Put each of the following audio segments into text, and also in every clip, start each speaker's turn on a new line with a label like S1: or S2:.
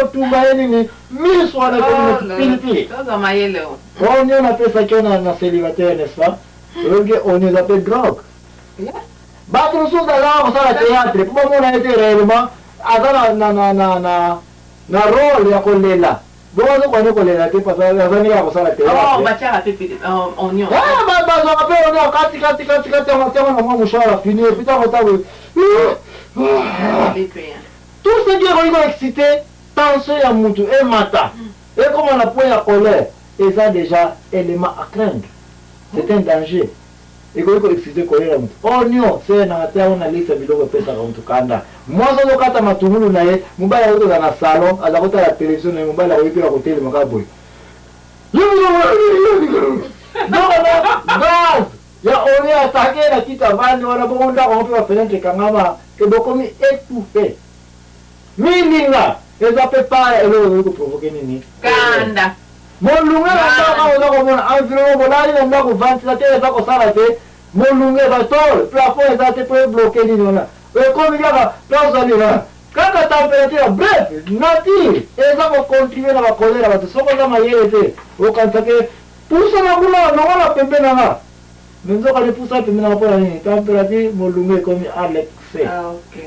S1: otumba nini miso wana kwa pilipili.
S2: Sasa mayele.
S1: On a fait ça qu'on a célibataire, n'est-ce pas? On nous appelle drogue. Batu nous sommes là, on s'en a théâtre. Pour moi, on a été réellement na rôle ya kolela. Bon, on connaît kolela, parce que la famille a ça la théâtre.
S2: Oh, bah tiens, oignon.
S1: Ah, bah, on appelle on a moi mouchoir fini, putain, on t'a vu. Tout ce qui est excité, tension ya mutu et mata. Et comme on a point la colère, et ça déjà élément à craindre. C'est un danger. Et quand on excité colère, oignon, c'est un on a liste biloko pesa contre kanda. Moi ça doit kata matungulu na ye, mubaya yoto dans la salon, à la côté de la télévision, et mubaya yoto à côté de makaboy. Donc gaz, ya on est attaqué la petite vanne, on a bon là on peut faire un kangama, que beaucoup mi étouffé. Mininga, et ça peut pas provoquer nini.
S2: Kanda.
S1: Molunga na ko mona environ bolali na ko ventilateur za ko sala te molunga ba tol plafond za te peut bloquer ni na e comme il y a dans ali na quand la température bref nature et ça va continuer na ba colère ba soko za mayele te o kanta ke pusa na kula na wala pembe na na menzo ka le pusa pembe na kwa ni température molunga comme Alex.
S2: Ah OK.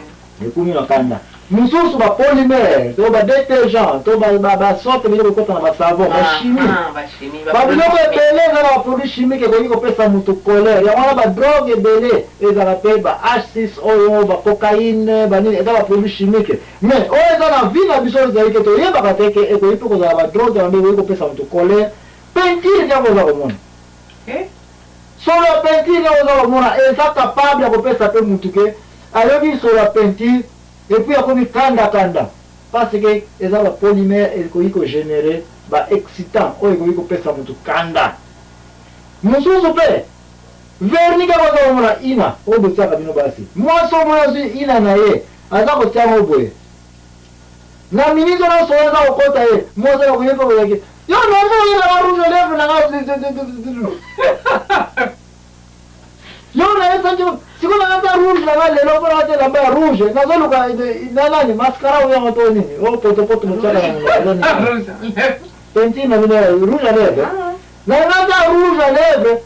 S1: Et kumi na kanda mususu ba polymère to ba détergent to ba sorte biloko kota na ba savon ba chimie
S2: ba chimie
S1: ba biloko ebele na ba produit chimique ekoki kopesa mutu colère yango wana ba drogue ebele ezala mpe ba H6 oyo ba cocaïne banini eza ba produit chimique mais oyo eza na vie na biso ezali ke toyebaka te ke ekoki mpe kozala ba drogue yango ekoki kopesa mutu colère peinture yango oza komona solo ya peinture yango oza komona eza capable ya kopesa mpe mutu ke ayoki solo ya peinture. Et puis, il y a comme kanda. Parce que les polymères, ils ont généré des excitants. Ils ont fait ça pour kanda. Nous sommes super. Vernis, quand on a ina, on peut faire comme basi. Moi, je suis ina nae. Aza ko tia mo boye. Na ministre na so na ko ta e. Moi, je vais ko yaki. Yo, non, ina la rouge lèvre na. Yo, na esa si vous avez rouge là-bas, les lobes là, la main rouge. Nani, mascara ou bien Tony. Oh, poto, mon chala. Pentine, rouge à lèvres. La rouge à lèvres.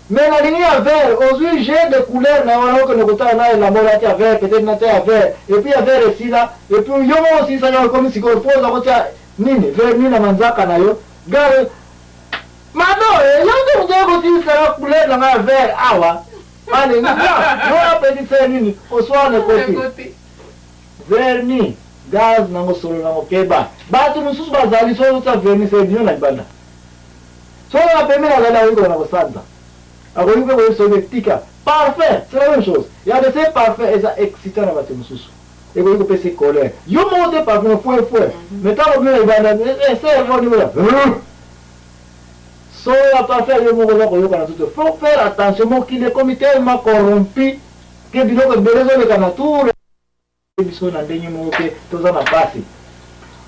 S1: Mais la ligne à vert, aujourd'hui j'ai des couleurs, là, on a que la mort à vert, peut-être à vert. Et puis à vert ici là. Et puis yo aussi, ça y a comme si on pose la route à Nini, vert, Nini, Manzaka, na yo. Gare. Maintenant, il y a aussi la couleur dans la vert, awa. Allez, nous avons petit vernis, au soir de côté. Vernis, gaz, nango solo, nango keba. Batu nusus bazali, so uta vernis, c'est bien la banda. So la peme la gala yuko nango santa. Ako yuko kwa yuko tika. Parfait, c'est la même chose. Il y a de ces parfaits, et ça excitant la batu nusus. Et ko yuko pese colère. Yo monte parfait, fouet. Mais tant que la banda, c'est un bon numéro. So la parfait le mot il faut faire attention qu'il est comme tellement corrompu que biloko belezo le kanature biso na ndenye mo ke toza na pasi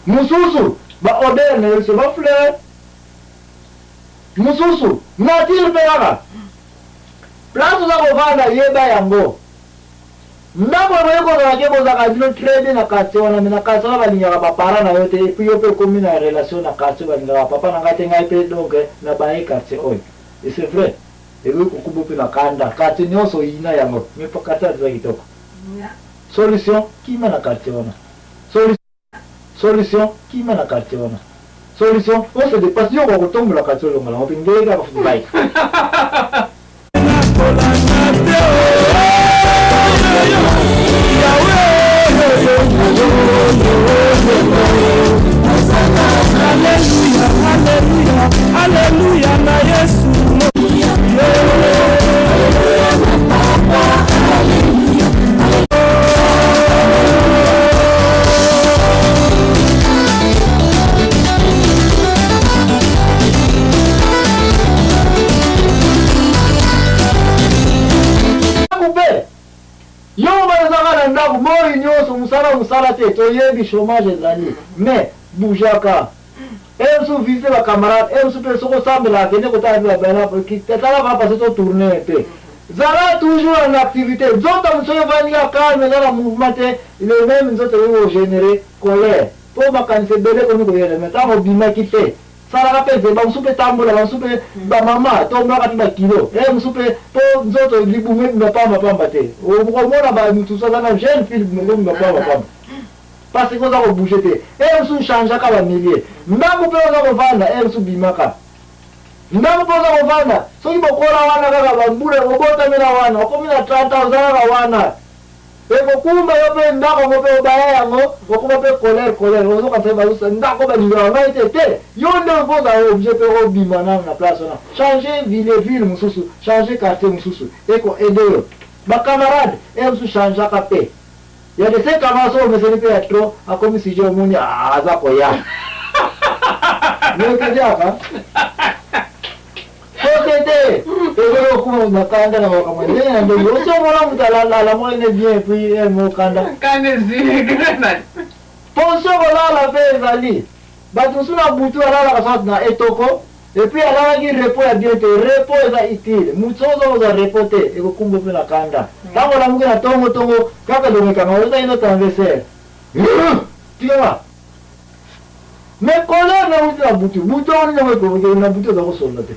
S1: mususu ba odeur ne se ba fleur mususu nature pera place za ko vanda yeba yango ndako yeko za kebo za kabino trade na kase wana na kase wana balinyaka ba para na yote et puis yo pe comme na relation na kase balinga papa na ngate ngai pe donc na bae kase oy et c'est vrai et oui kukubo pe na kanda kase nyoso ina yango mais pas kata za kitoko solution kima na kase wana solution kima na kase wana solution on se dépasse yo ko tombe la kase longa la opingega ba fubai
S3: Alléluia, na Yesu.
S1: Yo bazaka na moi nyoso musala te toyebi chômage ezali mais boujaka elso visite ba camarade elso pe soko sambela kende kota ba bana ki tala va passer to tourner te zara toujours en activité zota musoyo vania calme dans la mouvement le même nzoto yo générer colère po makanise bele ko ko yele meta ko bima kite sala ka pese ba musupe tambola ba musupe ba mama to mra ka ba kilo musupe po nzoto libume na pamba te o ko mona ba mutu sa na jeune fille me ba pamba parce que ça va bouger te musu change ka ba millier mbangu pe za ko vanda musu bimaka mbangu pe za ko vanda so ibo kola wana kaka ba mbule robota mena wana ko mina 30,000 ka wana eko kumba yope ndako ngope obaya yango okuba pe colère ozo ka seba usa ndako ba linga na itete yonde mpoza objet pe obima na place na changer ville mususu changer quartier mususu eko aider ba camarade musu changer ka pe ya de ces camarades mais c'est pas trop a comme si je moni aza ko ya ne ka jaka Société, et vous nakanda na wakamwende na ndio sio mwana mtalala la mwene bien puis mokanda
S2: Kane zile kana.
S1: Ponso kolala pe zali. Batu suna butu alala kasat na etoko et puis alala ki repo ya bien te repo za itile. Mutsozo za repote eko kumbo pe nakanda. Tango la mukena tongo kaka donge kama uza ino tanveser. Tiwa. Mais colère na uta butu. Butu ni na wepo na butu za kosolate.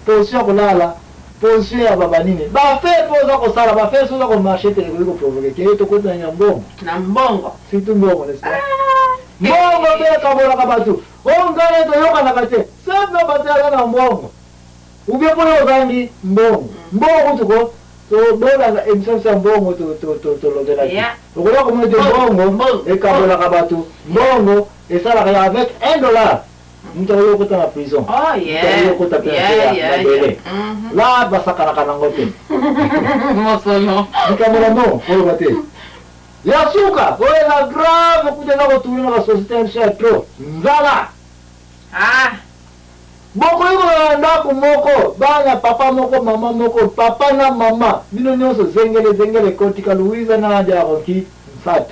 S1: Position kolala position ya baba nini ba fait poza ko sala ba fait soza ko marché te ko provoquer ke to ko tanya mbongo
S2: Na mbongo.
S1: situ mbongo n'est-ce pas mbongo be ka bola ka batu o ngale to yoka na kate sema batala na mbongo ubye ko yo zangi mbongo tuko to dola na emission sa mbongo to lo de la
S2: Yeah.
S1: to ko ko mo de mbongo e ka bola ka batu mbongo e sala ka avec $1 mtu ayokota na prison.
S2: Oh yeah.
S1: Ayokota
S2: Yeah.
S1: La basakana kana ngote.
S2: Mosono.
S1: Nikamona no, kwa bate. Ya suka, wewe na grave kuja na kutumia na societe ya trop. Nzala. Boko yuko ndako moko, bana papa moko, mama moko, papa na mama. Bino nyonso zengele kotika Louise na aja roki. Fat.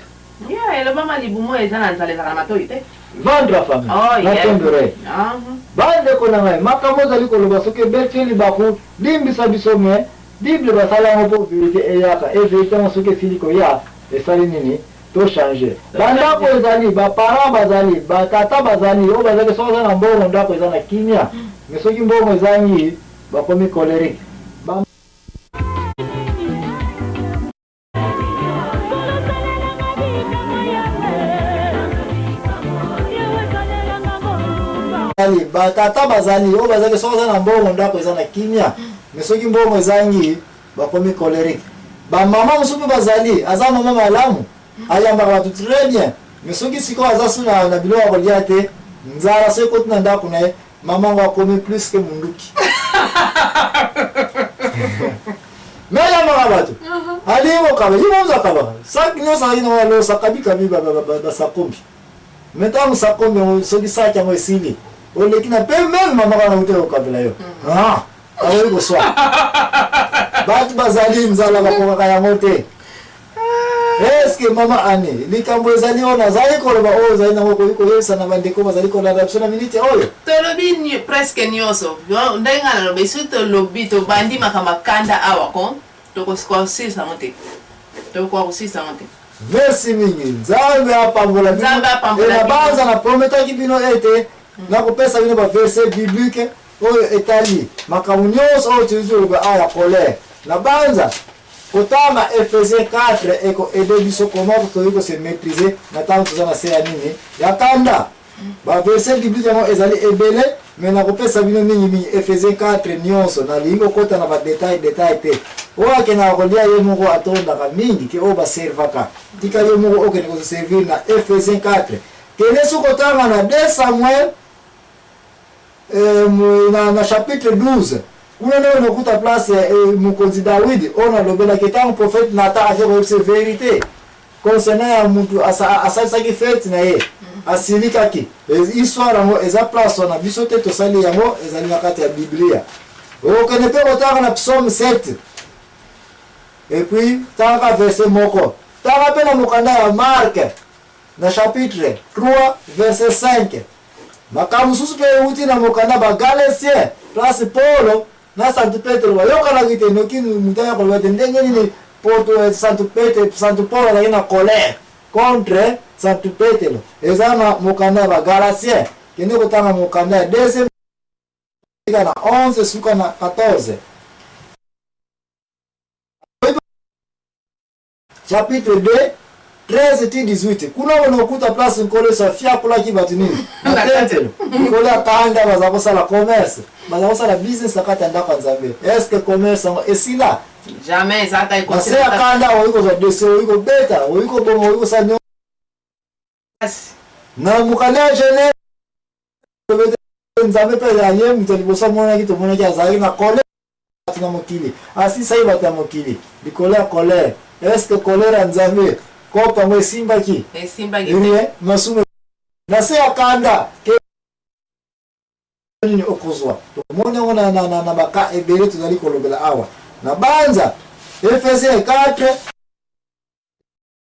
S2: Yeah, ele mama libumo ezana nzale za matoite.
S1: Vendre la famille.
S2: Oh yeah.
S1: Bande ko na ngai makamoza liko loba soke beteli baku limbisa biso me bible basala ngo vérité eyaka et vérité on soke siliko ya esali nini to changer banda ko ezali ba parents bazali ba tata bazali o bazali soza na mbongo ndako ezana kimia mais soki mbongo ezangi ba komi colérique ba batata bazali o bazali soza na mbongo ndako ezana kimia mais soki mbongo ezangi bakomi colérique ba mama musupe bazali aza mama malamu ayambaka batu très bien mais soki siko aza suna na bilo ya kolia te nzala soki koti na ndako na ye mama ngo akomi plus que munduki mais ayambaka batu alingo kaba yimoza kaba sak nyonso azali na walo sakabikabi basakombi metango sakombi soki saki yango esili oleki na pe même mama kana ute okabela yo aweli koswa batu bazali nzala bakokaka yango te eske mama ane likambo ezali oyo nazali koloba oyo ozali nango koyebisa na bandeko bazali kolanda biso na minute oyo
S2: tolobi presque nyonso ndenge nga naloba esi tolobi tobandimaka makanda awa ko tokosisa ngo te tokosisa ngo te.
S1: Merci mingi nzambe apambola bino na banza na prometaki bino ete na kopesa bino ba verset biblique oyo etali makambo nyonso oyo tozoloba aya colère na banza kotanga Ephésiens 4 eko aider biso comment toyiko se maîtriser na tango toza na se ya nini ya kanda ba verset biblique yango ezali ebele mais na kopesa bino mingi Ephésiens 4 nyonso na lingo kota na ba détail te oyo akendaka kolia ye moko atondaka mingi ke oyo baservaka tika ye moko okende koservir na Ephésiens 4 kende so kotanga na 2 Samuel na chapitre 12 kuna ndio unakuta place mkonzi David ona lobelaki ntango prophète Nathan akoyebisa vérité concernant ya mutu asalisaki fete na ye asilikaki histoire yango eza place wana biso te tosali yango ezali na kati ya Biblia okende mpe kotanga na psaume 7 et puis tanga verset moko tanga mpe na mokanda ya Marc na chapitre 3 verset 5 makambo mosusu mpe euti na mokanda bagalesien place Paulo na Santo Petro bayokanaki te noki moto ya koloba te ndenge nini Santo Paulo azalaki na colère contre Santo Petelo ezana mukanda ba Galatien kende kotanga mukanda deuxième na 11 suka na 14 chapitre 2 13 ti 18 kuna unakuta place nkole sa fiakula kibatu nini Petelo nkole akanda baza kosala commerce baza kosala business akata ndako nzambe est-ce que commerce esila
S2: jamais ça ta
S1: conseil akanda oyiko za dese oyiko beta oyiko bomo oyiko sa na mukanda jene nzambe pe ya yem tolibosa mona ki to mona ki azali na colère na mokili asi sai bata mokili di colère colère est-ce que colère nzambe ko pamwe simba ki rien masume na se akanda ke ni okozwa to mona ona na baka ebele tozali kolobela awa na banza Efesiens 4